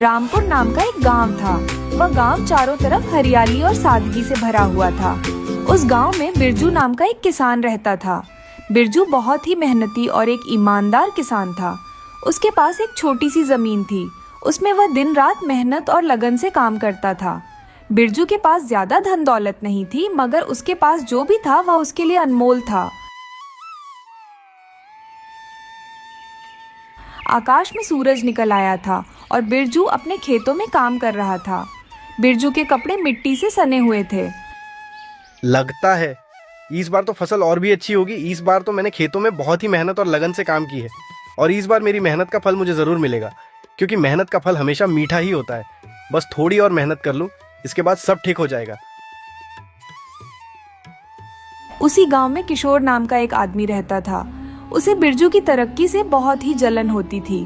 रामपुर नाम का एक गांव था। वह गांव चारों तरफ हरियाली और सादगी से भरा हुआ था। उस गांव में बिरजू नाम का एक किसान रहता था। बिरजू बहुत ही मेहनती और एक ईमानदार किसान था। उसके पास एक छोटी सी जमीन थी। उसमें वह दिन रात मेहनत और लगन से काम करता था। बिरजू के पास ज्यादा धन दौलत नहीं थी, मगर उसके पास जो भी था वह उसके लिए अनमोल था। आकाश में सूरज निकल आया था और बिरजू अपने खेतों में काम कर रहा था। बिरजू के कपड़े मिट्टी से सने हुए थे। लगता है इस बार तो फसल और भी अच्छी होगी। इस बार तो मैंने खेतों में बहुत ही मेहनत और लगन से काम की है और इस बार मेरी मेहनत का फल मुझे जरूर मिलेगा, क्योंकि मेहनत का फल हमेशा मीठा ही होता है। बस थोड़ी और मेहनत कर लूं, इसके बाद सब ठीक हो जाएगा। उसी गांव में किशोर नाम का एक आदमी रहता था। उसे बिरजू की तरक्की से बहुत ही जलन होती थी।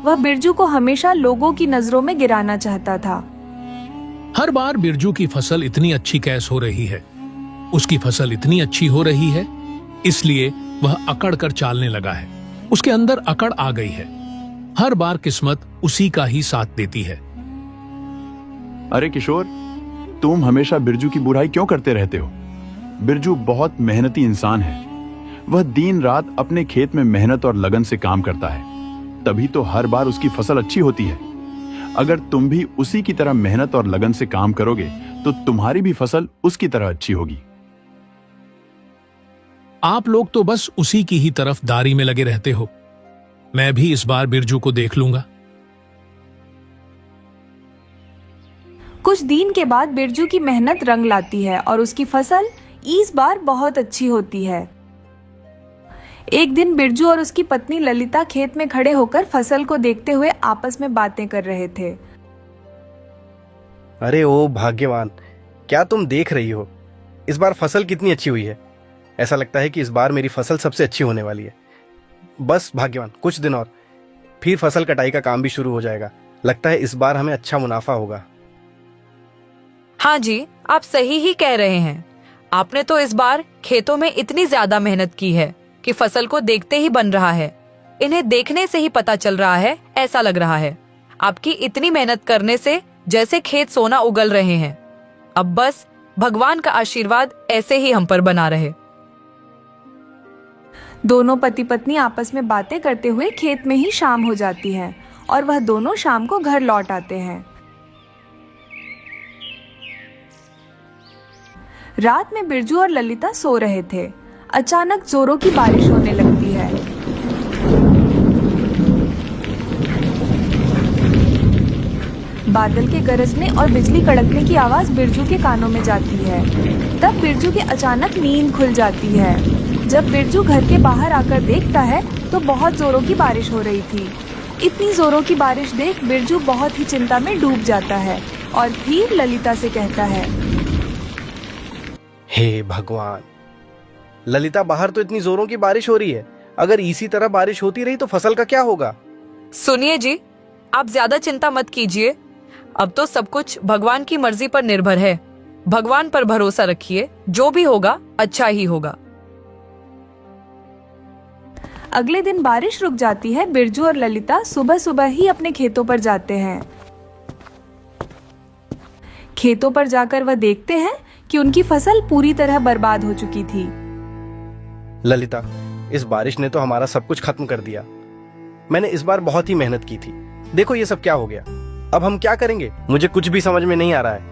वह बिरजू को हमेशा लोगों की नजरों में गिराना चाहता था। हर बार बिरजू की फसल इतनी अच्छी कैसे हो रही है? उसकी फसल इतनी अच्छी हो रही है, इसलिए वह अकड़ कर चालने लगा है। उसके अंदर अकड़ आ गई है। हर बार किस्मत उसी का ही साथ देती है। अरे किशोर, तुम हमेशा बिरजू की बुराई क्यों करते रहते हो? बिरजू बहुत मेहनती इंसान है। वह दिन रात अपने खेत में मेहनत और लगन से काम करता है, तभी तो हर बार उसकी फसल अच्छी होती है। अगर तुम भी उसी की तरह मेहनत और लगन से काम करोगे तो तुम्हारी भी फसल उसकी तरह अच्छी होगी। आप लोग तो बस उसी की ही तरफ दारी में लगे रहते हो। मैं भी इस बार बिरजू को देख लूंगा। कुछ दिन के बाद बिरजू की मेहनत रंग लाती है और उसकी फसल इस बार बहुत अच्छी होती है। एक दिन बिरजू और उसकी पत्नी ललिता खेत में खड़े होकर फसल को देखते हुए आपस में बातें कर रहे थे। अरे ओ भाग्यवान, क्या तुम देख रही हो? इस बार फसल कितनी अच्छी हुई है। ऐसा लगता है कि इस बार मेरी फसल सबसे अच्छी होने वाली है। बस भाग्यवान, कुछ दिन और फिर फसल कटाई का काम भी शुरू हो जाएगा। लगता है इस बार हमें अच्छा मुनाफा होगा। हाँ जी, आप सही ही कह रहे हैं। आपने तो इस बार खेतों में इतनी ज्यादा मेहनत की है कि फसल को देखते ही बन रहा है। इन्हें देखने से ही पता चल रहा है, ऐसा लग रहा है। आपकी इतनी मेहनत करने से जैसे खेत सोना उगल रहे हैं। अब बस भगवान का आशीर्वाद ऐसे ही हम पर बना रहे। दोनों पति पत्नी आपस में बातें करते हुए खेत में ही शाम हो जाती है और वह दोनों शाम को घर लौट आते हैं। रात में बिरजू और ललिता सो रहे थे। अचानक जोरों की बारिश होने लगती है। बादल के गरजने और बिजली कड़कने की आवाज बिरजू के कानों में जाती है। तब बिरजू की अचानक नींद खुल जाती है। जब बिरजू घर के बाहर आकर देखता है तो बहुत जोरों की बारिश हो रही थी। इतनी जोरों की बारिश देख बिरजू बहुत ही चिंता में डूब जाता है और फिर ललिता से कहता है, हे भगवान, ललिता, बाहर तो इतनी जोरों की बारिश हो रही है। अगर इसी तरह बारिश होती रही तो फसल का क्या होगा? सुनिए जी, आप ज्यादा चिंता मत कीजिए। अब तो सब कुछ भगवान की मर्जी पर निर्भर है। भगवान पर भरोसा रखिए, जो भी होगा अच्छा ही होगा। अगले दिन बारिश रुक जाती है। बिरजू और ललिता सुबह सुबह ही अपने खेतों पर जाते हैं। खेतों पर जाकर वह देखते हैं कि उनकी फसल पूरी तरह बर्बाद हो चुकी थी। ललिता, इस बारिश ने तो हमारा सब कुछ खत्म कर दिया। मैंने इस बार बहुत ही मेहनत की थी। देखो ये सब क्या हो गया। अब हम क्या करेंगे? मुझे कुछ भी समझ में नहीं आ रहा है।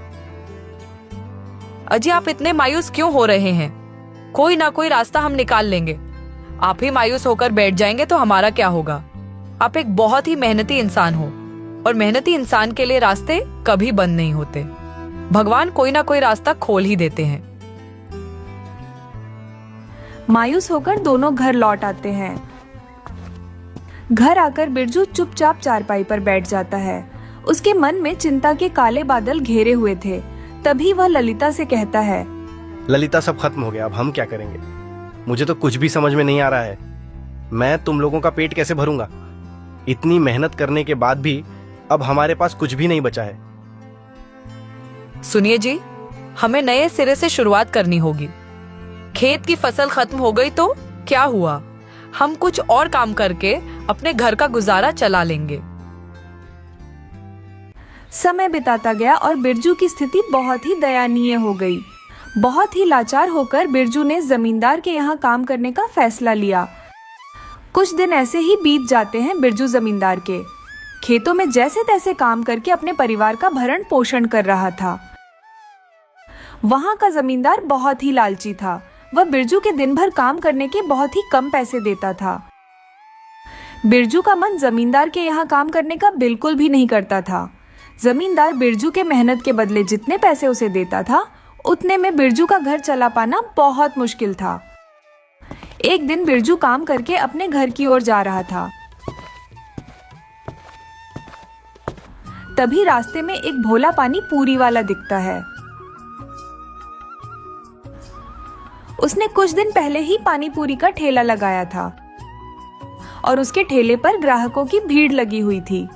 अजी, आप इतने मायूस क्यों हो रहे हैं? कोई ना कोई रास्ता हम निकाल लेंगे। आप ही मायूस होकर बैठ जाएंगे तो हमारा क्या होगा? आप एक बहुत ही मेहनती इंसान हो और मेहनती इंसान के लिए रास्ते कभी बंद नहीं होते। भगवान कोई ना कोई रास्ता खोल ही देते हैं। मायूस होकर दोनों घर लौट आते हैं। घर आकर बिरजू चुपचाप चारपाई पर बैठ जाता है। उसके मन में चिंता के काले बादल घेरे हुए थे। तभी वह ललिता से कहता है, ललिता, सब खत्म हो गया, अब हम क्या करेंगे? मुझे तो कुछ भी समझ में नहीं आ रहा है। मैं तुम लोगों का पेट कैसे भरूंगा? इतनी मेहनत करने के बाद भी अब हमारे पास कुछ भी नहीं बचा है। सुनिए जी, हमें नए सिरे से शुरुआत करनी होगी। खेत की फसल खत्म हो गई तो क्या हुआ? हम कुछ और काम करके अपने घर का गुजारा चला लेंगे। समय बिताता गया और बिरजू की स्थिति बहुत ही दयनीय हो गई। बहुत ही लाचार होकर बिरजू ने जमींदार के यहाँ काम करने का फैसला लिया। कुछ दिन ऐसे ही बीत जाते हैं बिरजू जमींदार के। खेतों में जैसे तैसे काम करके अपने परिवार का भरण पोषण कर रहा था। वहां का जमींदार बहुत ही लालची था। वह बिरजू के दिन भर काम करने के बहुत ही कम पैसे देता था। बिरजू का मन जमींदार के यहाँ काम करने का बिल्कुल भी नहीं करता था। जमींदार बिरजू के मेहनत के बदले जितने पैसे उसे देता था, उतने में बिरजू का घर चला पाना बहुत मुश्किल था। एक दिन बिरजू काम करके अपने घर की ओर जा रहा था। तभी रास्ते में एक भोला पानी पूरी वाला दिखता है। उसने कुछ दिन पहले ही पानी पूरी का ठेला लगाया था और उसके ठेले पर ग्राहकों की भीड़ लगी हुई थी।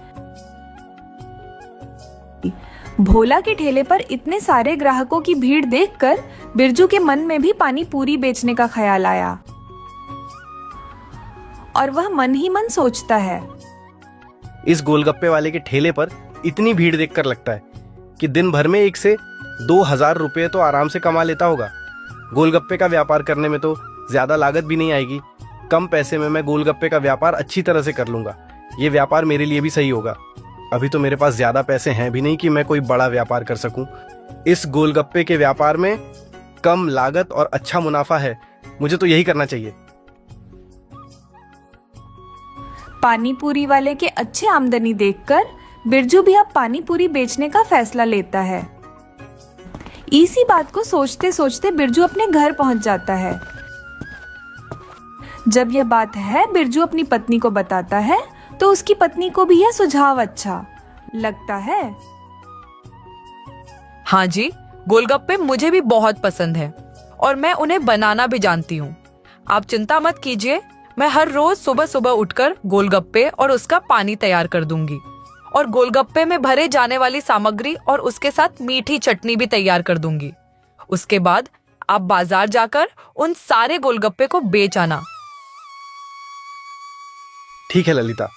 भोला के ठेले पर इतने सारे ग्राहकों की भीड़ देखकर बिरजू के मन में भी पानी पूरी बेचने का ख्याल आया और वह मन ही मन सोचता है, इस गोलगप्पे वाले के ठेले पर इतनी भीड़ देखकर लगता है कि दिन भर में 1 से 2,000 रुपये तो आराम से कमा लेता होगा। गोलगप्पे का व्यापार करने में तो ज्यादा लागत भी नहीं आएगी। कम पैसे में मैं गोलगप्पे का व्यापार अच्छी तरह से कर लूंगा। ये व्यापार मेरे लिए भी सही होगा। अभी तो मेरे पास ज्यादा पैसे हैं भी नहीं कि मैं कोई बड़ा व्यापार कर सकूं। इस गोलगप्पे के व्यापार में कम लागत और अच्छा मुनाफा है। मुझे तो यही करना चाहिए। पानी पूरी वाले के अच्छे आमदनी देखकर बिरजू भी अब पानी पूरी बेचने का फैसला लेता है। इसी बात को सोचते सोचते बिरजू अपने घर पहुंच जाता है। जब यह बात है बिरजू अपनी पत्नी को बताता है तो उसकी पत्नी को भी यह सुझाव अच्छा लगता है। हाँ जी, गोलगप्पे मुझे भी बहुत पसंद है और मैं उन्हें बनाना भी जानती हूँ। आप चिंता मत कीजिए, मैं हर रोज सुबह सुबह उठकर गोलगप्पे और उसका पानी तैयार कर दूंगी और गोलगप्पे में भरे जाने वाली सामग्री और उसके साथ मीठी चटनी भी तैयार कर दूंगी। उसके बाद आप बाजार जाकर उन सारे गोलगप्पे को बेच आना। ठीक है ललिता,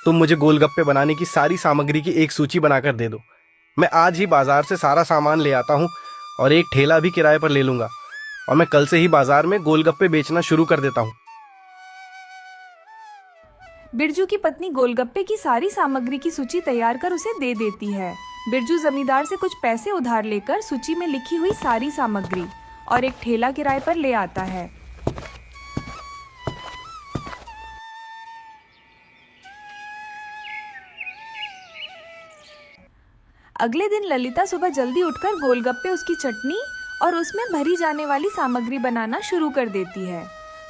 तुम मुझे गोलगप्पे बनाने की सारी सामग्री की एक सूची बनाकर दे दो। मैं आज ही बाजार से सारा सामान ले आता हूँ और एक ठेला भी किराए पर ले लूंगा और मैं कल से ही बाजार में गोलगप्पे बेचना शुरू कर देता हूँ। बिरजू की पत्नी गोलगप्पे की सारी सामग्री की सूची तैयार कर उसे दे देती है। बिरजू जमींदार से कुछ पैसे उधार लेकर सूची में लिखी हुई सारी सामग्री और एक ठेला किराए पर ले आता है। अगले दिन ललिता सुबह जल्दी उठकर गोलगप्पे, उसकी चटनी और उसमें भरी जाने वाली सामग्री बनाना शुरू कर देती है।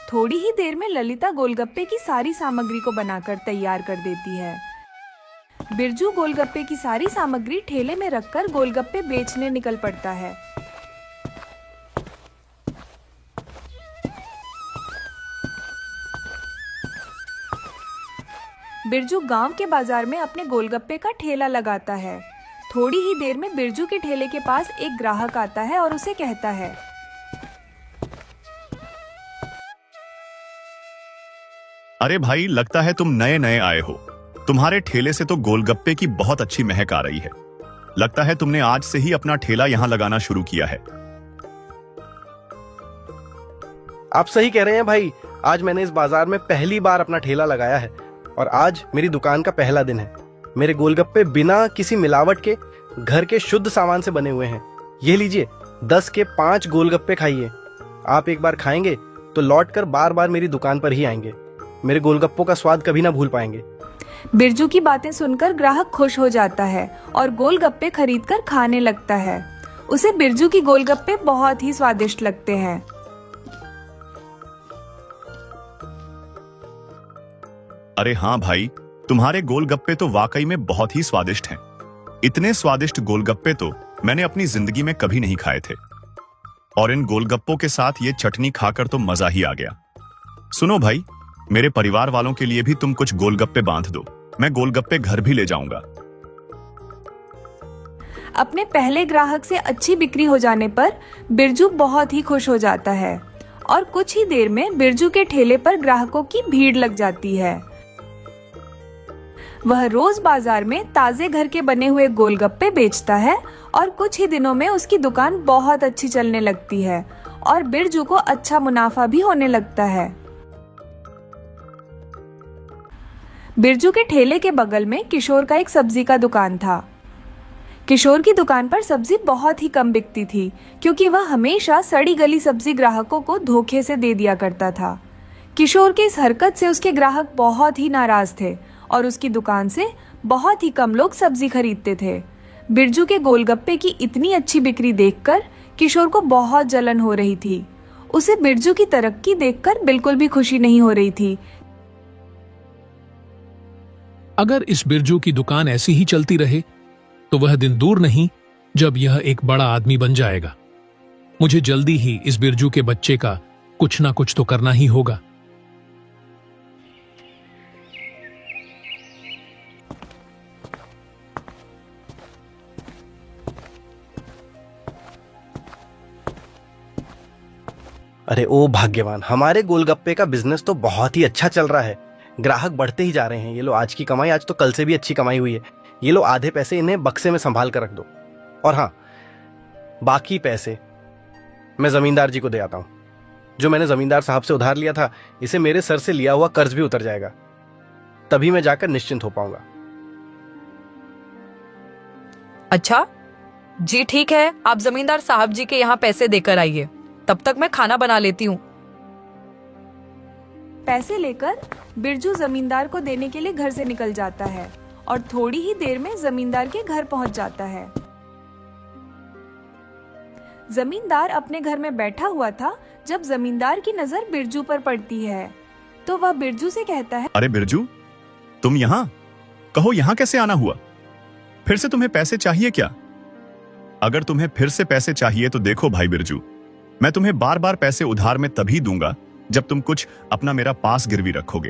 थोड़ी ही देर में ललिता गोलगप्पे की सारी सामग्री को बनाकर तैयार कर देती है। बिरजू गोलगप्पे की सारी सामग्री ठेले में रखकर गोलगप्पे बेचने निकल पड़ता है। बिरजू गांव के बाजार में अपने गोलगप्पे का ठेला लगाता है। थोड़ी ही देर में बिरजू के ठेले के पास एक ग्राहक आता है और उसे कहता है, अरे भाई, लगता है तुम नए नए आए हो। तुम्हारे ठेले से तो गोलगप्पे की बहुत अच्छी महक आ रही है। लगता है तुमने आज से ही अपना ठेला यहां लगाना शुरू किया है। आप सही कह रहे हैं भाई। आज मैंने इस बाजार में पहली बार अपना ठेला लगाया है और आज मेरी दुकान का पहला दिन है। मेरे गोलगप्पे बिना किसी मिलावट के घर के शुद्ध सामान से बने हुए हैं। ये लीजिए, 10 के 5 गोलगप्पे खाइए। आप एक बार खाएंगे तो लौटकर बार बार मेरी दुकान पर ही आएंगे। मेरे गोलगप्पों का स्वाद कभी ना भूल पाएंगे। बिरजू की बातें सुनकर ग्राहक खुश हो जाता है और गोलगप्पे खरीदकर खाने लगता है। उसे बिरजू की गोलगप्पे बहुत ही स्वादिष्ट लगते हैं। अरे हाँ भाई, तुम्हारे गोलगप्पे तो वाकई में बहुत ही स्वादिष्ट हैं। इतने स्वादिष्ट गोलगप्पे तो मैंने अपनी जिंदगी में कभी नहीं खाए थे। और इन गोलगप्पों के साथ ये चटनी खाकर तो मजा ही आ गया। सुनो भाई, मेरे परिवार वालों के लिए भी तुम कुछ गोलगप्पे बांध दो। मैं गोलगप्पे घर भी ले जाऊंगा। अपने पहले ग्राहक से अच्छी बिक्री हो जाने पर बिरजू बहुत ही खुश हो जाता है और कुछ ही देर में बिरजू के ठेले पर ग्राहकों की भीड़ लग जाती है। वह रोज बाजार में ताजे घर के बने हुए गोलगप्पे बेचता है और कुछ ही दिनों में उसकी दुकान बहुत अच्छी चलने लगती है और बिरजू को अच्छा मुनाफा भी होने लगता है। बिरजू के ठेले के बगल में किशोर का एक सब्जी का दुकान था। किशोर की दुकान पर सब्जी बहुत ही कम बिकती थी क्योंकि वह हमेशा सड़ी गली सब्जी ग्राहकों को धोखे से दे दिया करता था। किशोर की इस हरकत से उसके ग्राहक बहुत ही नाराज थे और उसकी दुकान से बहुत ही कम लोग सब्जी खरीदते थे। बिरजू के गोलगप्पे की इतनी अच्छी बिक्री देखकर किशोर को बहुत जलन हो रही थी। उसे बिरजू की तरक्की देखकर बिल्कुल भी खुशी नहीं हो रही थी। अगर इस बिरजू की दुकान ऐसी ही चलती रहे तो वह दिन दूर नहीं जब यह एक बड़ा आदमी बन जाएगा। मुझे जल्दी ही इस बिरजू के बच्चे का कुछ ना कुछ तो करना ही होगा। अरे ओ भाग्यवान, हमारे गोलगप्पे का बिजनेस तो बहुत ही अच्छा चल रहा है। ग्राहक बढ़ते ही जा रहे हैं। ये लो आज की कमाई, आज तो कल से भी अच्छी कमाई हुई है। ये लो आधे पैसे, इन्हें बक्से में संभाल कर रख दो। और हाँ, बाकी पैसे मैं जमींदार जी को दे आता हूं। जो मैंने जमींदार साहब से उधार लिया था, इसे मेरे सर से लिया हुआ कर्ज भी उतर जाएगा। तभी मैं जाकर निश्चिंत हो पाऊंगा। अच्छा जी, ठीक है, आप जमींदार साहब जी के यहाँ पैसे देकर आइए, तब तक मैं खाना बना लेती हूँ। पैसे लेकर बिरजू जमींदार को देने के लिए घर से निकल जाता है और थोड़ी ही देर में जमींदार के घर पहुंच जाता है। जमींदार अपने घर में बैठा हुआ था जब जमींदार की नजर बिरजू पर पड़ती है तो वह बिरजू से कहता है, अरे बिरजू, तुम यहाँ? कहो यहाँ कैसे आना हुआ? फिर से तुम्हें पैसे चाहिए क्या? अगर तुम्हें फिर से पैसे चाहिए तो देखो भाई बिरजू, मैं तुम्हें बार बार पैसे उधार में तभी दूंगा जब तुम कुछ अपना मेरा पास गिरवी रखोगे।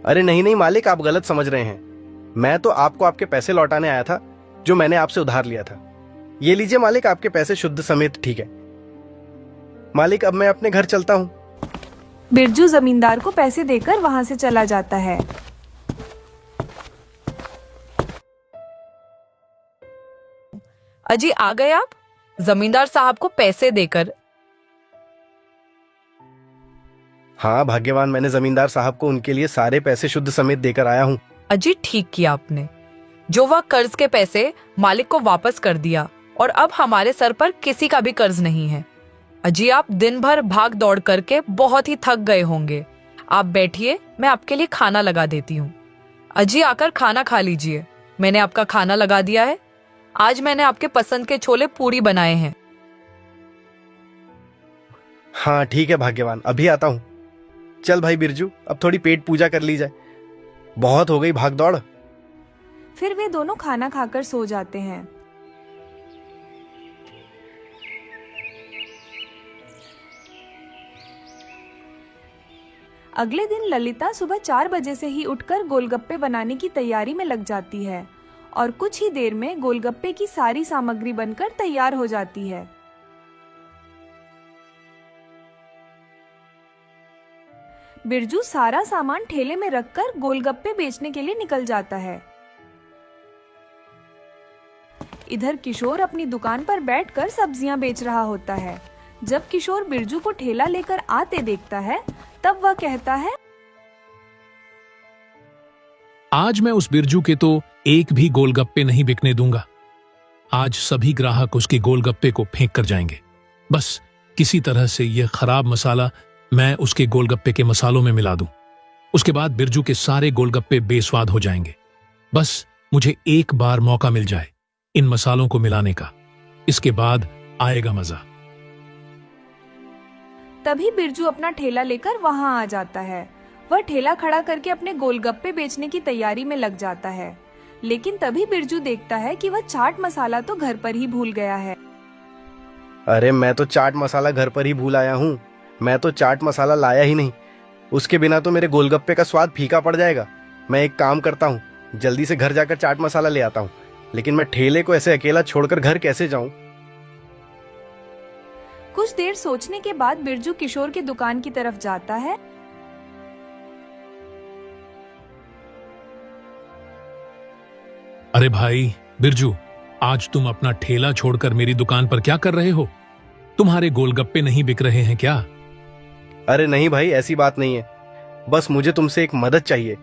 अरे नहीं नहीं मालिक, आप गलत समझ रहे हैं। मैं तो आपको आपके पैसे लौटाने आया था जो मैंने आपसे उधार लिया था। ये लीजिए मालिक, आपके पैसे शुद्ध समेत ठीक है। मालिक, अब मैं अपने घर चलता हूँ। बिरजू जमींदार को पैसे देकर वहां से चला जाता है। अजी आ गए आप? जमींदार साहब को पैसे देकर। हाँ भाग्यवान, मैंने जमींदार साहब को उनके लिए सारे पैसे शुद्ध समेत देकर आया हूँ। अजी ठीक किया आपने, जो वह कर्ज के पैसे मालिक को वापस कर दिया और अब हमारे सर पर किसी का भी कर्ज नहीं है। अजी आप दिन भर भाग दौड़ करके बहुत ही थक गए होंगे। आप बैठिए, मैं आपके लिए खाना लगा देती हूँ। अजी आकर खाना खा लीजिए, मैंने आपका खाना लगा दिया है। आज मैंने आपके पसंद के छोले पूरी बनाए हैं। हाँ ठीक है भाग्यवान, अभी आता हूँ। चल भाई बिरजू, अब थोड़ी पेट पूजा कर ली जाए, बहुत हो गई भाग दौड़। फिर वे दोनों खाना खाकर सो जाते हैं। अगले दिन ललिता सुबह 4 बजे से ही उठकर गोलगप्पे बनाने की तैयारी में लग जाती है और कुछ ही देर में गोलगप्पे की सारी सामग्री बनकर तैयार हो जाती है। बिरजू सारा सामान ठेले में रखकर गोलगप्पे बेचने के लिए निकल जाता है। इधर किशोर अपनी दुकान पर बैठकर सब्जियां बेच रहा होता है। जब किशोर बिरजू को ठेला लेकर आते देखता है तब वह कहता है, आज मैं उस बिरजू के तो एक भी गोलगप्पे नहीं बिकने दूंगा। आज सभी ग्राहक उसके गोलगप्पे को फेंक कर जाएंगे। बस किसी तरह से यह खराब मसाला मैं उसके गोलगप्पे के मसालों में मिला दूं। उसके बाद बिरजू के सारे गोलगप्पे बेस्वाद हो जाएंगे। बस मुझे एक बार मौका मिल जाए इन मसालों को मिलाने का, इसके बाद आएगा मजा। तभी बिरजू अपना ठेला लेकर वहां आ जाता है। वह ठेला खड़ा करके अपने गोलगप्पे बेचने की तैयारी में लग जाता है, लेकिन तभी बिरजू देखता है कि वह चाट मसाला तो घर पर ही भूल गया है। अरे मैं तो चाट मसाला घर पर ही भूल आया हूँ। मैं तो चाट मसाला लाया ही नहीं। उसके बिना तो मेरे गोलगप्पे का स्वाद फीका पड़ जाएगा। मैं एक काम करता हूँ, जल्दी से घर जाकर चाट मसाला ले आता हूँ। लेकिन मैं ठेले को ऐसे अकेला छोड़कर घर कैसे जाऊं? कुछ देर सोचने के बाद बिरजू किशोर की दुकान की तरफ जाता है। अरे भाई बिरजू, आज तुम अपना ठेला छोड़कर मेरी दुकान पर क्या कर रहे हो? तुम्हारे गोलगप्पे नहीं बिक रहे हैं क्या? अरे नहीं भाई, ऐसी बात नहीं है। बस मुझे तुमसे एक मदद चाहिए।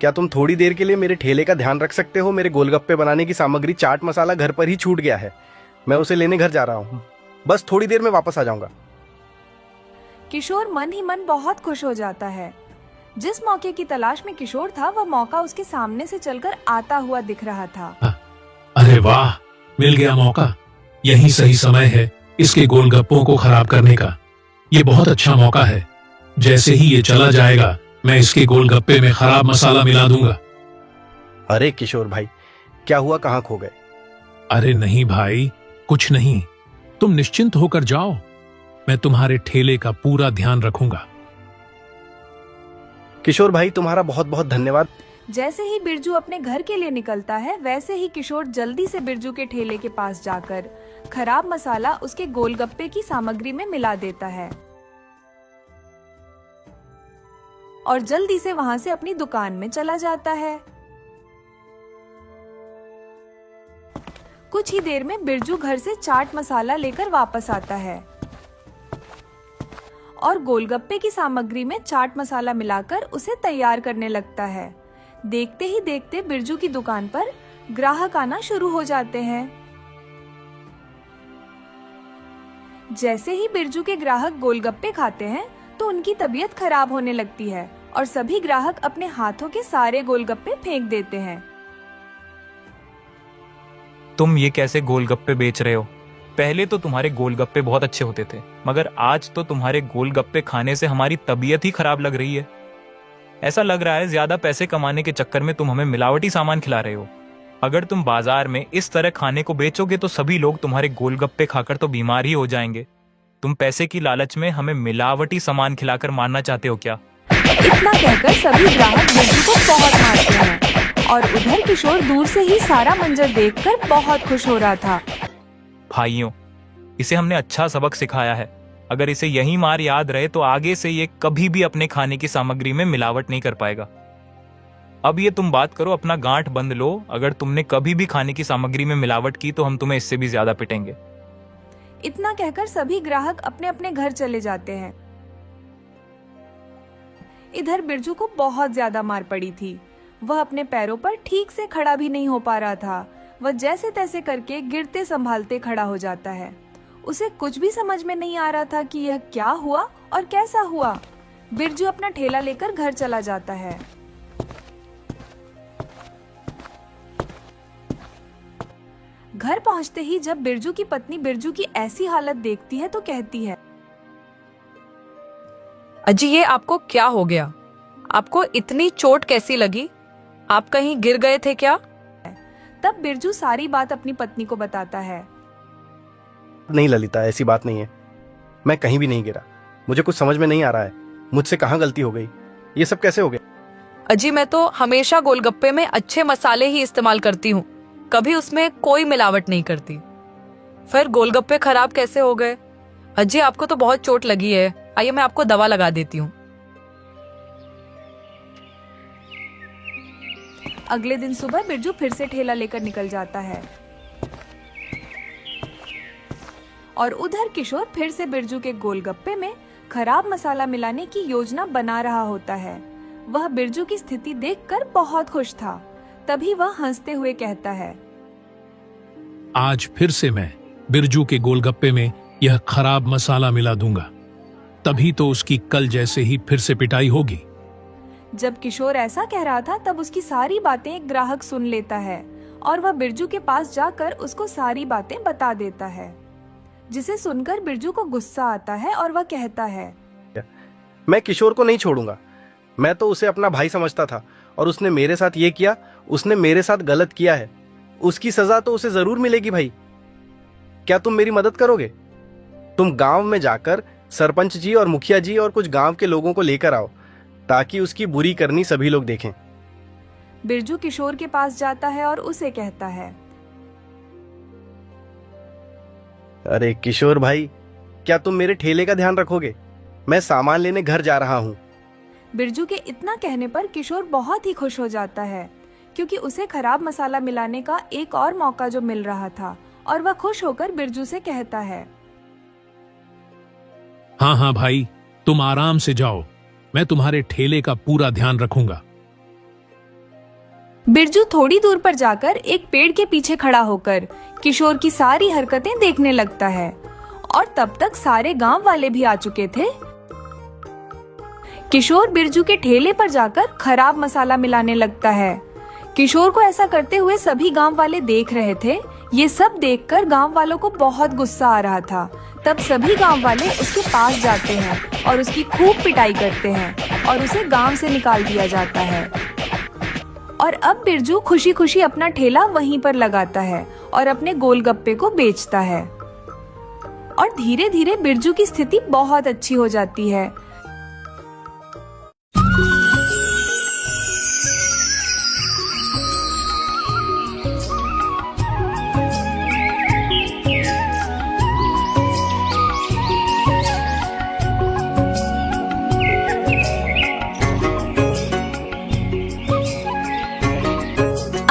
क्या तुम थोड़ी देर के लिए मेरे ठेले का ध्यान रख सकते हो? मेरे गोलगप्पे बनाने की सामग्री चाट मसाला घर पर ही छूट गया है। मैं उसे लेने घर जा रहा हूँ। बस थोड़ी देर में वापस आ जाऊंगा। किशोर मन ही मन बहुत खुश हो जाता है। जिस मौके की तलाश में किशोर था, वह मौका उसके सामने से चलकर आता हुआ दिख रहा था। अरे वाह, मिल गया मौका। यही सही समय है इसके गोलगप्पों को खराब करने का। ये बहुत अच्छा मौका है। जैसे ही ये चला जाएगा, मैं इसके गोलगप्पे में खराब मसाला मिला दूंगा। अरे किशोर भाई, क्या हुआ, कहाँ खो गए? अरे नहीं भाई, कुछ नहीं। तुम निश्चिंत होकर जाओ, मैं तुम्हारे ठेले का पूरा ध्यान रखूंगा। किशोर भाई, तुम्हारा बहुत बहुत धन्यवाद। जैसे ही बिरजू अपने घर के लिए निकलता है, वैसे ही किशोर जल्दी से बिरजू के ठेले के पास जाकर खराब मसाला उसके गोलगप्पे की सामग्री में मिला देता है और जल्दी से वहां से अपनी दुकान में चला जाता है। कुछ ही देर में बिरजू घर से चाट मसाला लेकर वापस आता है और गोलगप्पे की सामग्री में चाट मसाला मिलाकर उसे तैयार करने लगता है। देखते ही देखते बिरजू की दुकान पर ग्राहक आना शुरू हो जाते हैं। जैसे ही बिरजू के ग्राहक गोलगप्पे खाते हैं तो उनकी तबीयत खराब होने लगती है और सभी ग्राहक अपने हाथों के सारे गोलगप्पे फेंक देते हैं। तुम ये कैसे गोलगप्पे बेच रहे हो? पहले तो तुम्हारे गोलगप्पे बहुत अच्छे होते थे, मगर आज तो तुम्हारे गोलगप्पे खाने से हमारी तबीयत ही खराब लग रही है। ऐसा लग रहा है ज्यादा पैसे कमाने के चक्कर में तुम हमें मिलावटी सामान खिला रहे हो। अगर तुम बाजार में इस तरह खाने को बेचोगे तो सभी लोग तुम्हारे गोलगप्पे खाकर तो बीमार ही हो जाएंगे। तुम पैसे की लालच में हमें मिलावटी सामान खिलाकर मारना चाहते हो क्या? इतना कहकर सभी ग्राहक बिरजू को बहुत मारते हैं और उधर किशोर दूर से ही सारा मंजर देखकर बहुत खुश हो रहा था। भाइयों, इसे हमने अच्छा सबक सिखाया है। अगर इसे यही मार याद रहे तो आगे से ये कभी भी अपने खाने की सामग्री में मिलावट नहीं कर पाएगा। अब ये तुम बात करो, अपना गांठ बंद लो। अगर तुमने कभी भी खाने की सामग्री में मिलावट की तो हम तुम्हें इससे भी ज्यादा पिटेंगे। इतना कहकर सभी ग्राहक अपने अपने घर चले जाते हैं। इधर बिरजू को बहुत ज्यादा मार पड़ी थी। वह अपने पैरों पर ठीक से खड़ा भी नहीं हो पा रहा था। वह जैसे तैसे करके गिरते संभालते खड़ा हो जाता है। उसे कुछ भी समझ में नहीं आ रहा था कि यह क्या हुआ और कैसा हुआ। बिरजू अपना ठेला लेकर घर चला जाता है। घर पहुंचते ही जब बिरजू की पत्नी बिरजू की ऐसी हालत देखती है तो कहती है, अजी ये आपको क्या हो गया? आपको इतनी चोट कैसी लगी? आप कहीं गिर गए थे क्या? तब बिरजू सारी बात अपनी पत्नी को बताता है। नहीं ललिता, ऐसी बात नहीं है। मैं कहीं भी नहीं गिरा। मुझे कुछ समझ में नहीं आ रहा है, मुझसे कहाँ गलती हो गई। ये सब कैसे हो गया? अजी मैं तो हमेशा गोलगप्पे में अच्छे मसाले ही इस्तेमाल करती हूँ, कभी उसमें कोई मिलावट नहीं करती। फिर गोलगप्पे खराब कैसे हो गए? अजी आपको तो बहुत चोट लगी है, आइए मैं आपको दवा लगा देती हूँ। अगले दिन सुबह बिरजू फिर से ठेला लेकर निकल जाता है और उधर किशोर फिर से बिरजू के गोलगप्पे में खराब मसाला मिलाने की योजना बना रहा होता है। वह बिरजू की स्थिति देखकर बहुत खुश था। तभी वह हंसते हुए कहता है, आज फिर से मैं बिरजू के गोलगप्पे में यह खराब मसाला मिला दूंगा, तभी तो उसकी कल जैसे ही फिर से पिटाई होगी। जब किशोर ऐसा कह रहा था तब उसकी सारी बातें एक ग्राहक सुन लेता है और वह बिरजू के पास जाकर उसको सारी बातें बता देता है, जिसे सुनकर बिरजू को गुस्सा आता है और वह कहता है, मैं किशोर को नहीं छोड़ूंगा। मैं तो उसे अपना भाई समझता था और उसने मेरे साथ ये किया। उसने मेरे साथ गलत किया है, उसकी सजा तो उसे जरूर मिलेगी। भाई, क्या तुम मेरी मदद करोगे? तुम गांव में जाकर सरपंच जी और मुखिया जी और कुछ गांव के लोगों को लेकर आओ, ताकि उसकी बुरी करनी सभी लोग देखें। बिरजू किशोर के पास जाता है और उसे कहता है, अरे किशोर भाई, क्या तुम मेरे ठेले का ध्यान रखोगे? मैं सामान लेने घर जा रहा हूँ। बिरजू के इतना कहने पर किशोर बहुत ही खुश हो जाता है। क्योंकि उसे खराब मसाला मिलाने का एक और मौका जो मिल रहा था, और वह खुश होकर बिरजू से कहता है, हाँ हाँ भाई, तुम आराम से जाओ, मैं तुम्हारे ठेले का पूरा ध्यान रखूंगा। बिरजू थोड़ी दूर पर जाकर एक पेड़ के पीछे खड़ा होकर किशोर की सारी हरकतें देखने लगता है, और तब तक सारे गांव वाले भी आ चुके थे। किशोर बिरजू के ठेले पर जाकर खराब मसाला मिलाने लगता है। किशोर को ऐसा करते हुए सभी गांव वाले देख रहे थे। ये सब देखकर गांव वालों को बहुत गुस्सा आ रहा था। तब सभी गांव वाले उसके पास जाते हैं और उसकी खूब पिटाई करते हैं और उसे गांव से निकाल दिया जाता है। और अब बिरजू खुशी खुशी अपना ठेला वहीं पर लगाता है और अपने गोलगप्पे को बेचता है। और धीरे धीरे बिरजू की स्थिति बहुत अच्छी हो जाती है।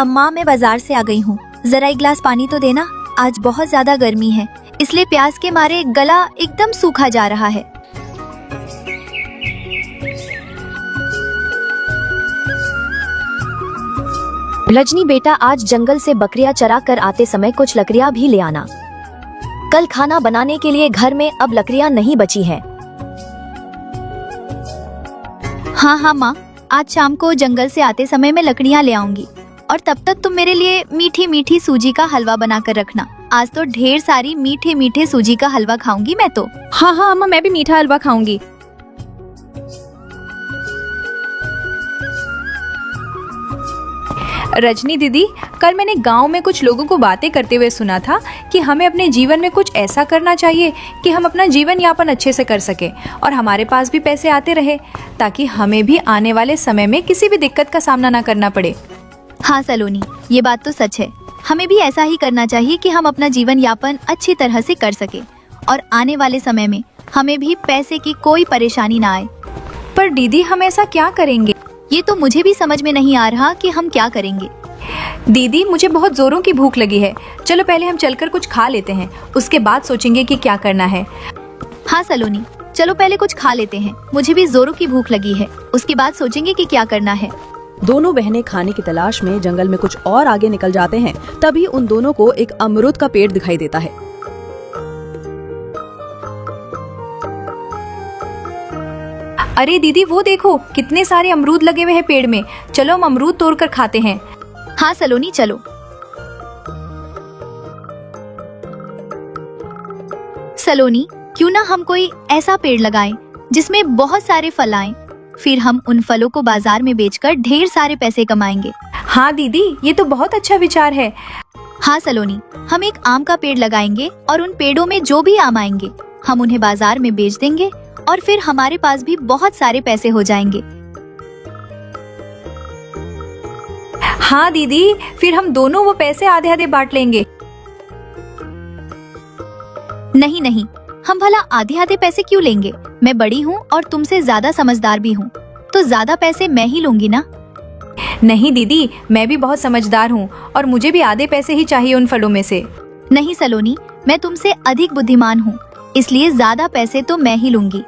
अम्मा, मैं बाजार से आ गई हूँ, जरा एक गिलास पानी तो देना। आज बहुत ज्यादा गर्मी है, इसलिए प्यास के मारे गला एकदम सूखा जा रहा है। रजनी बेटा, आज जंगल से बकरियां चरा कर आते समय कुछ लकड़ियां भी ले आना। कल खाना बनाने के लिए घर में अब लकड़ियां नहीं बची हैं। हाँ हाँ माँ, आज शाम को जंगल से आते समय मैं लकड़ियाँ ले आऊंगी, और तब तक तुम मेरे लिए मीठी मीठी सूजी का हलवा बना कर रखना। आज तो ढेर सारी मीठे मीठे सूजी का हलवा खाऊंगी मैं तो। हाँ हाँ अम्मा, मैं भी मीठा हलवा खाऊंगी। रजनी दीदी, कल मैंने गांव में कुछ लोगों को बातें करते हुए सुना था कि हमें अपने जीवन में कुछ ऐसा करना चाहिए कि हम अपना जीवन यापन अच्छे से कर सके और हमारे पास भी पैसे आते रहे, ताकि हमें भी आने वाले समय में किसी भी दिक्कत का सामना ना करना पड़े। हाँ सलोनी, ये बात तो सच है। हमें भी ऐसा ही करना चाहिए कि हम अपना जीवन यापन अच्छी तरह से कर सके और आने वाले समय में हमें भी पैसे की कोई परेशानी ना आए। पर दीदी, हम ऐसा क्या करेंगे? ये तो मुझे भी समझ में नहीं आ रहा कि हम क्या करेंगे। दीदी, मुझे बहुत जोरों की भूख लगी है। चलो पहले हम चलकर कुछ खा लेते हैं, उसके बाद सोचेंगे कि क्या करना है। हाँ सलोनी, चलो पहले कुछ खा लेते हैं, मुझे भी जोरों की भूख लगी है, उसके बाद सोचेंगे कि क्या करना है। दोनों बहनें खाने की तलाश में जंगल में कुछ और आगे निकल जाते हैं। तभी उन दोनों को एक अमरूद का पेड़ दिखाई देता है। अरे दीदी, वो देखो, कितने सारे अमरूद लगे हुए हैं पेड़ में। चलो हम अमरूद तोड़कर खाते हैं। हाँ सलोनी, चलो। सलोनी, क्यों ना हम कोई ऐसा पेड़ लगाएं जिसमें बहुत सारे फल आएं, फिर हम उन फलों को बाजार में बेचकर ढेर सारे पैसे कमाएंगे। हाँ दीदी, ये तो बहुत अच्छा विचार है। हाँ सलोनी, हम एक आम का पेड़ लगाएंगे और उन पेड़ों में जो भी आम आएंगे हम उन्हें बाजार में बेच देंगे और फिर हमारे पास भी बहुत सारे पैसे हो जाएंगे। हाँ दीदी, फिर हम दोनों वो पैसे आधे आधे बांट लेंगे। नहीं नहीं, हम भला आधे आधे पैसे क्यों लेंगे? मैं बड़ी हूँ और तुमसे ज्यादा समझदार भी हूँ, तो ज्यादा पैसे मैं ही लूंगी ना। नहीं दीदी, मैं भी बहुत समझदार हूँ और मुझे भी आधे पैसे ही चाहिए उन फलों में से। नहीं सलोनी, मैं तुमसे अधिक बुद्धिमान हूँ, इसलिए ज्यादा पैसे तो मैं ही लूंगी।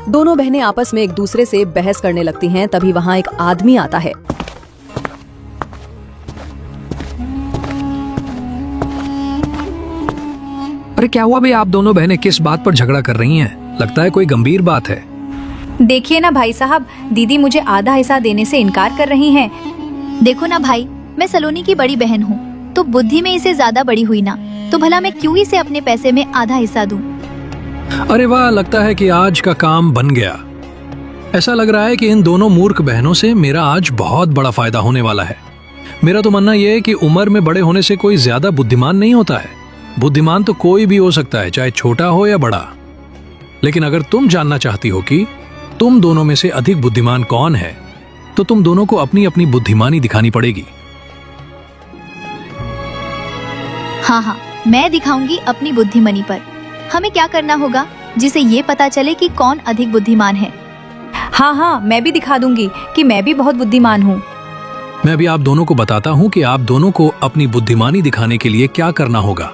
दोनों बहनें आपस में एक दूसरे से बहस करने लगती हैं। तभी वहाँ एक आदमी आता है। अरे क्या हुआ भाई, आप दोनों बहनें किस बात पर झगड़ा कर रही हैं? लगता है कोई गंभीर बात है। देखिए ना भाई साहब, दीदी मुझे आधा हिस्सा देने से इनकार कर रही हैं। देखो ना भाई, मैं सलोनी की बड़ी बहन हूँ, तो बुद्धि में इसे ज्यादा बड़ी हुई ना, तो भला मैं क्यों इसे अपने पैसे में आधा हिस्सा दूं? अरे वाह, लगता है कि आज का काम बन गया। ऐसा लग रहा है कि इन दोनों मूर्ख बहनों से मेरा आज बहुत बड़ा फायदा होने वाला है। मेरा तो मानना यह है कि उम्र में बड़े होने से कोई ज्यादा बुद्धिमान नहीं होता है। बुद्धिमान तो कोई भी हो सकता है, चाहे छोटा हो या बड़ा। लेकिन अगर तुम जानना चाहती हो कि तुम दोनों में से अधिक बुद्धिमान कौन है, तो तुम दोनों को अपनी अपनी बुद्धिमानी दिखानी पड़ेगी। हाँ हाँ, मैं दिखाऊंगी अपनी बुद्धिमानी पर। हमें क्या करना होगा जिसे ये पता चले कि कौन अधिक बुद्धिमान है? हाँ हाँ, मैं भी दिखा दूंगी कि मैं भी बहुत बुद्धिमान हूँ। मैं अभी आप दोनों को बताता हूँ कि आप दोनों को अपनी बुद्धिमानी दिखाने के लिए क्या करना होगा।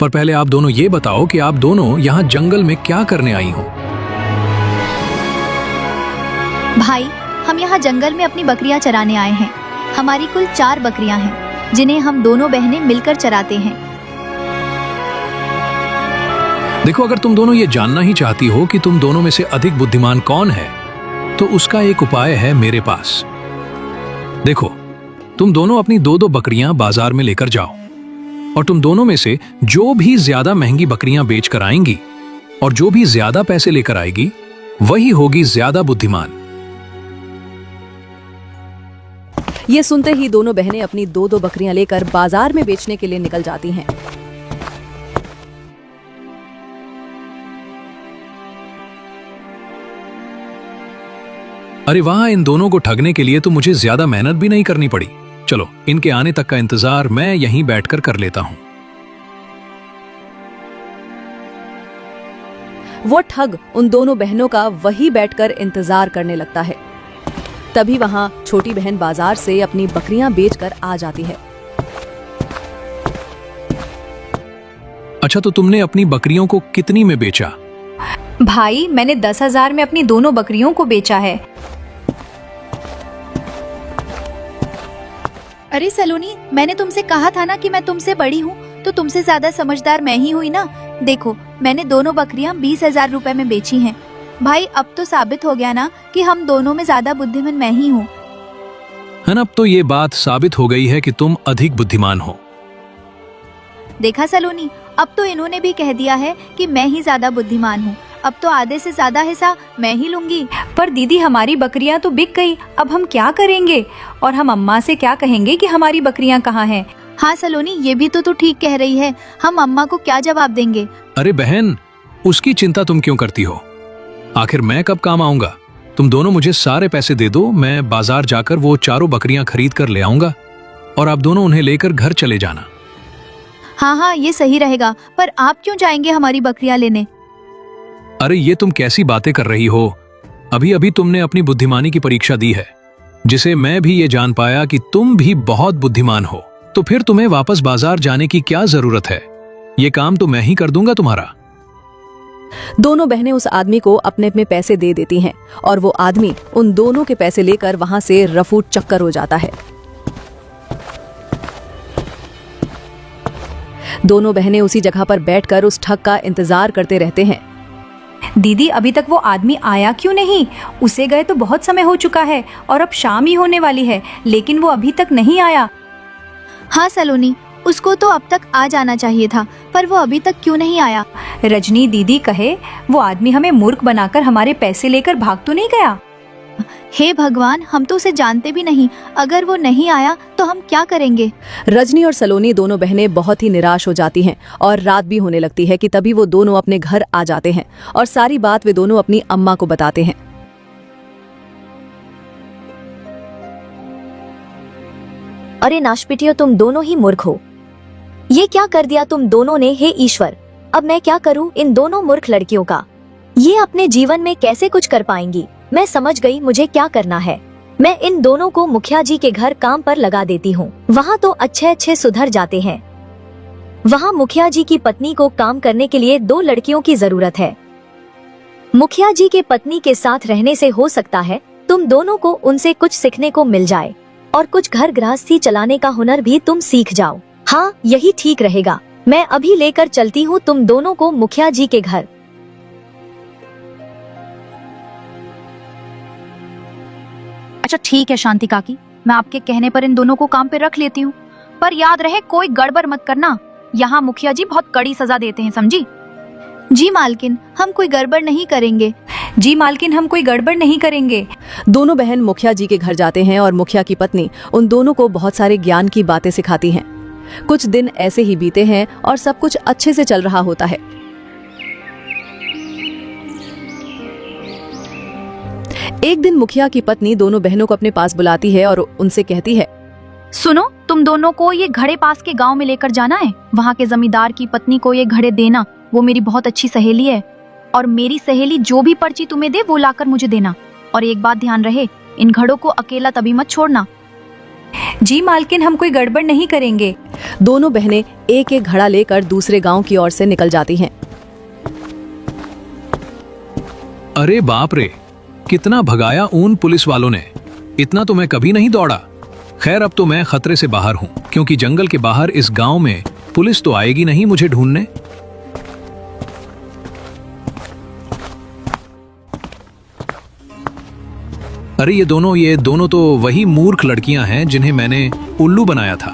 पर पहले आप दोनों ये बताओ कि आप दोनों यहाँ जंगल में क्या करने आई हो। भाई, हम यहाँ जंगल में अपनी बकरियां चराने आए हैं। हमारी कुल 4 बकरियां हैं, जिन्हें हम दोनों बहनें मिलकर चराते हैं। देखो, अगर तुम दोनों ये जानना ही चाहती हो कि तुम दोनों में से अधिक बुद्धिमान कौन है, तो उसका एक उपाय है मेरे पास। देखो, तुम दोनों अपनी 2-2 बकरियां बाजार में लेकर जाओ, और तुम दोनों में से जो भी ज्यादा महंगी बकरियां बेच कर आएंगी और जो भी ज्यादा पैसे लेकर आएगी, वही होगी ज्यादा बुद्धिमान। ये सुनते ही दोनों बहनें अपनी 2-2 बकरियां लेकर बाजार में बेचने के लिए निकल जाती हैं। अरे वाह, इन दोनों को ठगने के लिए तो मुझे ज्यादा मेहनत भी नहीं करनी पड़ी। चलो, इनके आने तक का इंतजार मैं यहीं बैठकर कर लेता हूं। वो ठग उन दोनों बहनों का वही बैठकर इंतजार करने लगता है। तभी वहां छोटी बहन बाजार से अपनी बकरियां बेचकर आ जाती है। अच्छा, तो तुमने अपनी बकरियों को कितनी में बेचा? भाई, मैंने 10,000 में अपनी दोनों बकरियों को बेचा है। अरे सलोनी, मैंने तुमसे कहा था ना कि मैं तुमसे बड़ी हूँ, तो तुमसे ज्यादा समझदार मैं ही हुई ना। देखो, मैंने दोनों बकरियां 20,000 रुपए में बेची हैं। भाई, अब तो साबित हो गया ना कि हम दोनों में ज्यादा बुद्धिमान मैं ही हूँ। है ना? अब तो ये बात साबित हो गई है कि तुम अधिक बुद्धिमान हो। देखा सलोनी, अब तो इन्होंने भी कह दिया है कि मैं ही ज्यादा बुद्धिमान हूँ। अब तो आधे से ज्यादा हिस्सा मैं ही लूंगी। पर दीदी, हमारी बकरियां तो बिक गई, अब हम क्या करेंगे? और हम अम्मा से क्या कहेंगे कि हमारी बकरियां कहाँ हैं? हाँ सलोनी, ये भी तो तू ठीक कह रही है। हम अम्मा को क्या जवाब देंगे? अरे बहन, उसकी चिंता तुम क्यों करती हो? आखिर मैं कब काम आऊंगा? तुम दोनों मुझे सारे पैसे दे दो, मैं बाजार जाकर वो 4 बकरियां खरीद कर ले आऊंगा और आप दोनों उन्हें लेकर घर चले जाना। हाँ, ये सही रहेगा। पर आप क्यों जाएंगे हमारी बकरियां लेने? अरे ये तुम कैसी बातें कर रही हो? अभी अभी तुमने अपनी बुद्धिमानी की परीक्षा दी है, जिसे मैं भी ये जान पाया कि तुम भी बहुत बुद्धिमान हो। तो फिर तुम्हें वापस बाजार जाने की क्या जरूरत है? ये काम तो मैं ही कर दूंगा तुम्हारा। दोनों बहनें उस आदमी को अपने अपने पैसे दे देती हैं और वो आदमी उन दोनों के पैसे लेकर वहां से रफू चक्कर हो जाता है। दोनों बहनें उसी जगह पर बैठकर उस ठग का इंतजार करते रहते हैं। दीदी, अभी तक वो आदमी आया क्यों नहीं? उसे गए तो बहुत समय हो चुका है और अब शाम ही होने वाली है, लेकिन वो अभी तक नहीं आया। हाँ सलोनी, उसको तो अब तक आ जाना चाहिए था, पर वो अभी तक क्यों नहीं आया? रजनी दीदी कहे वो आदमी हमें मूर्ख बनाकर हमारे पैसे लेकर भाग तो नहीं गया? हे भगवान, हम तो उसे जानते भी नहीं। अगर वो नहीं आया तो हम क्या करेंगे? रजनी और सलोनी दोनों बहनें बहुत ही निराश हो जाती हैं और रात भी होने लगती है कि तभी वो दोनों अपने घर आ जाते हैं और सारी बात वे दोनों अपनी अम्मा को बताते हैं। अरे नाशपिटियो, तुम दोनों ही मूर्ख हो। ये क्या कर दिया तुम दोनों ने? हे ईश्वर, अब मैं क्या करूं इन दोनों मूर्ख लड़कियों का? ये अपने जीवन में कैसे कुछ कर पाएंगी? मैं समझ गई मुझे क्या करना है। मैं इन दोनों को मुखिया जी के घर काम पर लगा देती हूँ। वहाँ तो अच्छे अच्छे सुधर जाते हैं। वहाँ मुखिया जी की पत्नी को काम करने के लिए 2 लड़कियों की जरूरत है। मुखिया जी के पत्नी के साथ रहने से हो सकता है तुम दोनों को उनसे कुछ सीखने को मिल जाए और कुछ घर गृहस्थी चलाने का हुनर भी तुम सीख जाओ। हाँ, यही ठीक रहेगा। मैं अभी लेकर चलती हूँ तुम दोनों को मुखिया जी के घर। अच्छा ठीक है शांति काकी, मैं आपके कहने पर इन दोनों को काम पे रख लेती हूँ, पर याद रहे कोई गड़बड़ मत करना। यहाँ मुखिया जी बहुत कड़ी सजा देते हैं, समझी? जी मालकिन, हम कोई गड़बड़ नहीं करेंगे। जी मालकिन, हम कोई गड़बड़ नहीं करेंगे। दोनों बहन मुखिया जी के घर जाते हैं और मुखिया की पत्नी उन दोनों को बहुत सारे ज्ञान की बातें सिखाती हैं। कुछ दिन ऐसे ही बीते हैं और सब कुछ अच्छे से चल रहा होता है। एक दिन मुखिया की पत्नी दोनों बहनों को अपने पास बुलाती है और उनसे कहती है, सुनो, तुम दोनों को ये घड़े पास के गांव में लेकर जाना है। वहाँ के जमींदार की पत्नी को ये घड़े देना। वो मेरी बहुत अच्छी सहेली है और मेरी सहेली जो भी पर्ची तुम्हें दे वो लाकर मुझे देना। और एक बात ध्यान रहे, इन घड़ों को अकेला तभी मत छोड़ना। जी मालकिन, हम कोई गड़बड़ नहीं करेंगे। दोनों बहनें एक एक घड़ा लेकर दूसरे गांव की ओर से निकल जाती हैं। अरे बाप रे, कितना भगाया उन पुलिस वालों ने। इतना तो मैं कभी नहीं दौड़ा। खैर, अब तो मैं खतरे से बाहर हूं, क्योंकि जंगल के बाहर इस गांव में पुलिस तो आएगी नहीं मुझे ढूंढने। अरे ये दोनों तो वही मूर्ख लड़कियां हैं जिन्हें मैंने उल्लू बनाया था।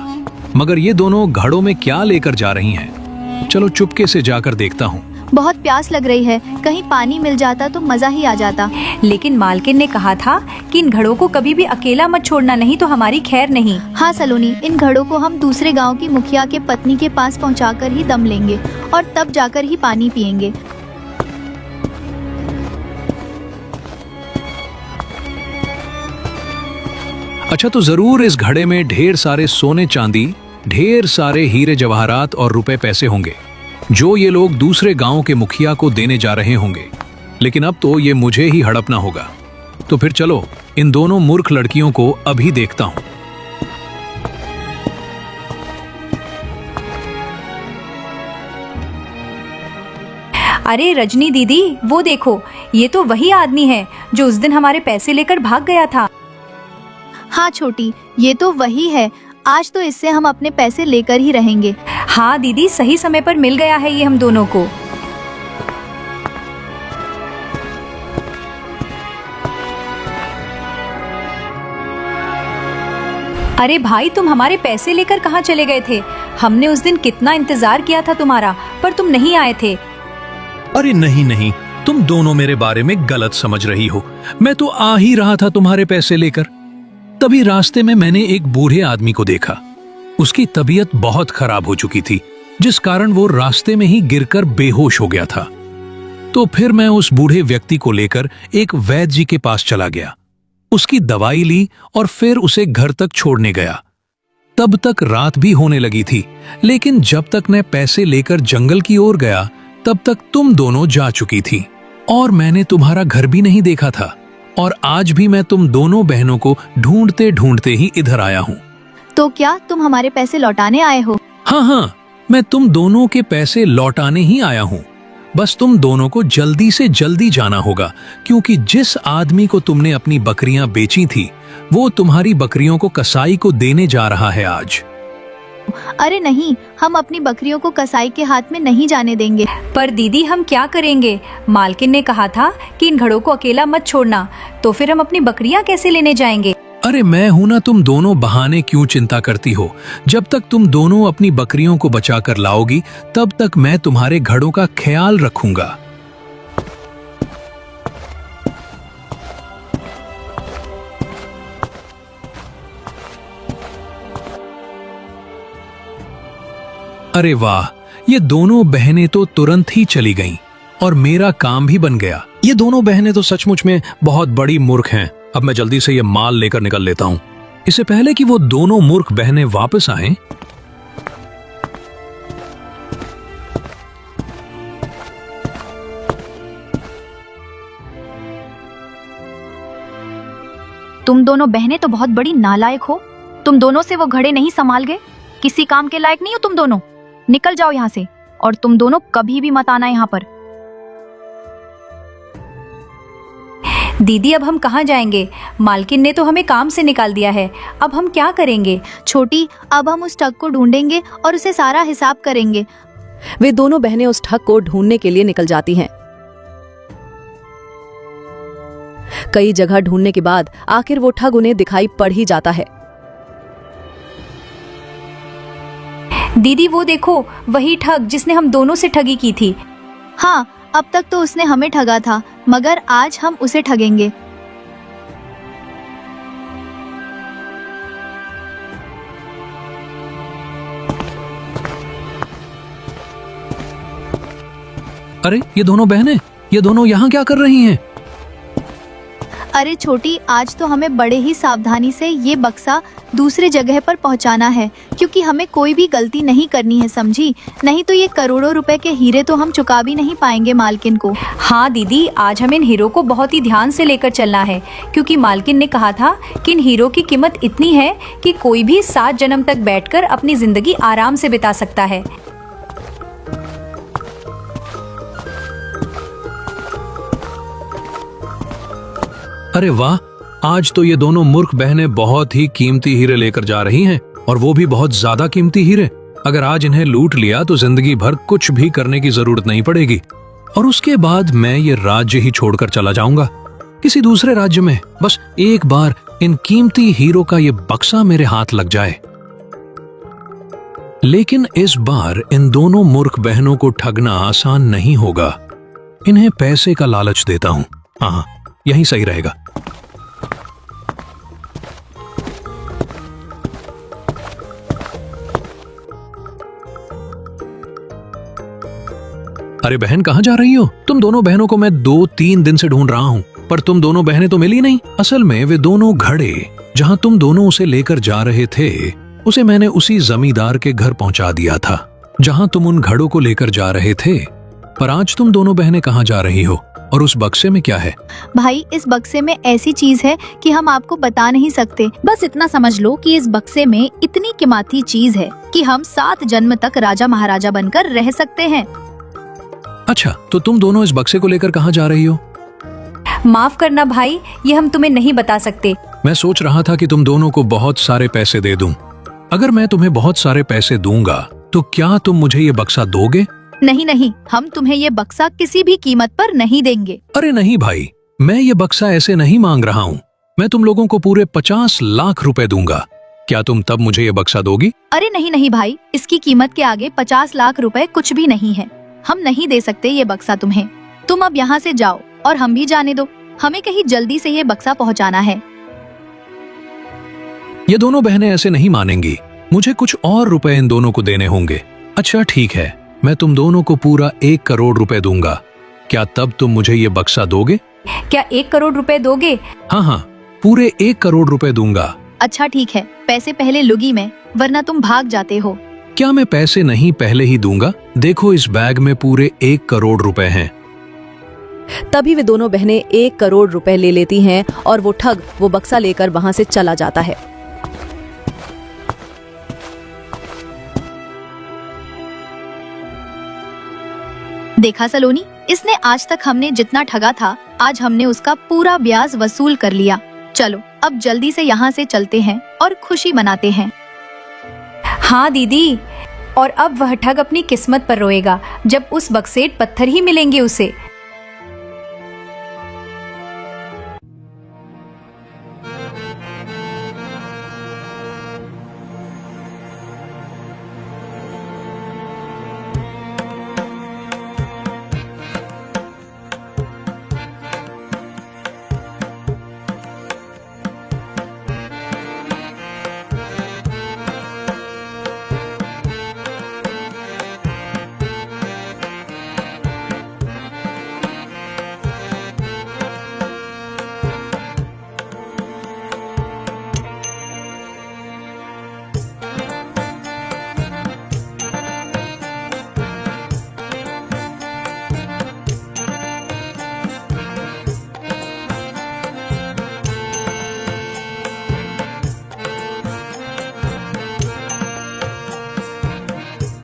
मगर ये दोनों घड़ों में क्या लेकर जा रही हैं? चलो चुपके से जाकर देखता हूँ। बहुत प्यास लग रही है, कहीं पानी मिल जाता तो मजा ही आ जाता। लेकिन मालकिन ने कहा था कि इन घड़ों को कभी भी अकेला मत छोड़ना, नहीं तो हमारी खैर नहीं। हाँ सलोनी, इन घड़ों को हम दूसरे गांव की मुखिया के पत्नी के पास पहुंचाकर ही दम लेंगे और तब जाकर ही पानी पिएंगे। अच्छा, तो जरूर इस घड़े में ढेर सारे सोने चांदी, ढेर सारे हीरे जवाहरात और रुपए पैसे होंगे जो ये लोग दूसरे गांव के मुखिया को देने जा रहे होंगे। लेकिन अब तो ये मुझे ही हड़पना होगा। तो फिर चलो इन दोनों मूर्ख लड़कियों को अभी देखता हूं। अरे रजनी दीदी, वो देखो, ये तो वही आदमी है जो उस दिन हमारे पैसे लेकर भाग गया था। हाँ छोटी, ये तो वही है। आज तो इससे हम अपने पैसे लेकर ही रहेंगे। हाँ दीदी, सही समय पर मिल गया है ये हम दोनों को। अरे भाई, तुम हमारे पैसे लेकर कहाँ चले गए थे? हमने उस दिन कितना इंतजार किया था तुम्हारा, पर तुम नहीं आए थे। अरे नहीं नहीं, तुम दोनों मेरे बारे में गलत समझ रही हो। मैं तो आ ही रहा था तुम्हारे पैसे लेकर। तभी रास्ते में मैंने एक बूढ़े आदमी को देखा। उसकी तबीयत बहुत खराब हो चुकी थी, जिस कारण वो रास्ते में ही गिरकर बेहोश हो गया था। तो फिर मैं उस बूढ़े व्यक्ति को लेकर एक वैद्य जी के पास चला गया, उसकी दवाई ली और फिर उसे घर तक छोड़ने गया। तब तक रात भी होने लगी थी, लेकिन जब तक मैं पैसे लेकर जंगल की ओर गया तब तक तुम दोनों जा चुकी थी और मैंने तुम्हारा घर भी नहीं देखा था। और आज भी मैं तुम दोनों बहनों को ढूंढते ढूंढते ही इधर आया हूँ। तो क्या तुम हमारे पैसे लौटाने आए हो? हाँ, मैं तुम दोनों के पैसे लौटाने ही आया हूँ। बस तुम दोनों को जल्दी से जल्दी जाना होगा, क्योंकि जिस आदमी को तुमने अपनी बकरियां बेची थी वो तुम्हारी बकरियों को कसाई को देने जा रहा है आज। अरे नहीं, हम अपनी बकरियों को कसाई के हाथ में नहीं जाने देंगे। पर दीदी, हम क्या करेंगे? मालकिन ने कहा था कि इन घड़ों को अकेला मत छोड़ना, तो फिर हम अपनी बकरियां कैसे लेने जाएंगे? अरे मैं हूं ना, तुम दोनों बहाने क्यों चिंता करती हो? जब तक तुम दोनों अपनी बकरियों को बचा कर लाओगी तब तक मैं तुम्हारे घड़ों का ख्याल रखूंगा। अरे वाह, ये दोनों बहनें तो तुरंत ही चली गईं और मेरा काम भी बन गया। ये दोनों बहनें तो सचमुच में बहुत बड़ी मूर्ख हैं। अब मैं जल्दी से ये माल लेकर निकल लेता हूं, इससे पहले कि वो दोनों मूर्ख बहनें वापस आएं। तुम दोनों बहनें तो बहुत बड़ी नालायक हो। तुम दोनों से वो घड़े नहीं संभाल गए। किसी काम के लायक नहीं हो तुम दोनों। निकल जाओ यहाँ से, और तुम दोनों कभी भी मत आना यहाँ पर। दीदी, अब हम कहाँ जाएंगे? मालकिन ने तो हमें काम से निकाल दिया है। अब हम क्या करेंगे? छोटी, अब हम उस ठग को ढूंढेंगे और उसे सारा हिसाब करेंगे। वे दोनों बहनें उस ठग को ढूंढने के लिए निकल जाती हैं। कई जगह ढूंढने के बाद आखिर वो ठग उन्हें दिखाई पड़ ही जाता है। दीदी, वो देखो, वही ठग जिसने हम दोनों से ठगी की थी। हाँ, अब तक तो उसने हमें ठगा था, मगर आज हम उसे ठगेंगे। अरे ये दोनों बहनें, ये दोनों यहाँ क्या कर रही हैं? अरे छोटी, आज तो हमें बड़े ही सावधानी से ये बक्सा दूसरे जगह पर पहुंचाना है, क्योंकि हमें कोई भी गलती नहीं करनी है, समझी? नहीं तो ये करोड़ों रुपए के हीरे तो हम चुका भी नहीं पाएंगे मालकिन को। हाँ दीदी, आज हमें इन हीरो को बहुत ही ध्यान से लेकर चलना है, क्योंकि मालकिन ने कहा था कि इन हीरो की कीमत इतनी है कि कोई भी 7 जन्म तक बैठकर अपनी जिंदगी आराम से बिता सकता है। अरे वाह, आज तो ये दोनों मूर्ख बहनें बहुत ही कीमती हीरे लेकर जा रही हैं, और वो भी बहुत ज्यादा कीमती हीरे। अगर आज इन्हें लूट लिया तो जिंदगी भर कुछ भी करने की जरूरत नहीं पड़ेगी, और उसके बाद मैं ये राज्य ही छोड़कर चला जाऊंगा किसी दूसरे राज्य में। बस एक बार इन कीमती हीरो का ये बक्सा मेरे हाथ लग जाए। लेकिन इस बार इन दोनों मूर्ख बहनों को ठगना आसान नहीं होगा। इन्हें पैसे का लालच देता हूं। हाँ, यही सही रहेगा। अरे बहन, कहाँ जा रही हो? तुम दोनों बहनों को मैं 2-3 दिन से ढूंढ रहा हूँ, पर तुम दोनों बहनें तो मिली नहीं। असल में वे दोनों घड़े जहाँ तुम दोनों उसे लेकर जा रहे थे, उसे मैंने उसी जमींदार के घर पहुंचा दिया था जहाँ तुम उन घड़ों को लेकर जा रहे थे। पर आज तुम दोनों बहनें कहाँ जा रही हो, और उस बक्से में क्या है? भाई, इस बक्से में ऐसी चीज है कि हम आपको बता नहीं सकते। बस इतना समझ लो कि इस बक्से में इतनी कीमती चीज है कि हम 7 जन्म तक राजा महाराजा बनकर रह सकते हैं। अच्छा, तो तुम दोनों इस बक्से को लेकर कहाँ जा रही हो? माफ करना भाई, ये हम तुम्हें नहीं बता सकते। मैं सोच रहा था कि तुम दोनों को बहुत सारे पैसे दे दूं। अगर मैं तुम्हें बहुत सारे पैसे दूंगा तो क्या तुम मुझे ये बक्सा दोगे? नहीं नहीं, हम तुम्हें ये बक्सा किसी भी कीमत पर नहीं देंगे। अरे नहीं भाई, मैं ये बक्सा ऐसे नहीं मांग रहा हूँ। मैं तुम लोगों को पूरे 50 लाख रुपए दूंगा। क्या तुम तब मुझे ये बक्सा दोगी? अरे नहीं नहीं भाई, इसकी कीमत के आगे 50 लाख रुपए कुछ भी नहीं है। हम नहीं दे सकते ये बक्सा तुम्हें। तुम अब यहाँ से जाओ और हम भी जाने दो। हमें कहीं जल्दी से ये बक्सा पहुँचाना है। ये दोनों बहनें ऐसे नहीं मानेंगी। मुझे कुछ और रुपए इन दोनों को देने होंगे। अच्छा ठीक है, मैं तुम दोनों को पूरा 1 करोड़ रुपए दूंगा। क्या तब तुम मुझे ये बक्सा दोगे? क्या 1 करोड़ रुपए दोगे? हाँ, पूरे 1 करोड़ रुपए दूंगा। अच्छा ठीक है, पैसे पहले लूंगी मैं, वरना तुम भाग जाते हो। क्या मैं पैसे नहीं पहले ही दूंगा? देखो, इस बैग में पूरे 1 करोड़ रुपए हैं। तभी वे दोनों बहनें 1 करोड़ रुपए ले लेती हैं और वो ठग वो बक्सा लेकर वहां से चला जाता है। देखा सलोनी, इसने आज तक हमने जितना ठगा था, आज हमने उसका पूरा ब्याज वसूल कर लिया। चलो अब जल्दी से यहाँ से चलते हैं और खुशी मनाते हैं। हाँ दीदी, और अब वह ठग अपनी किस्मत पर रोएगा जब उस बक्सेट पत्थर ही मिलेंगे उसे।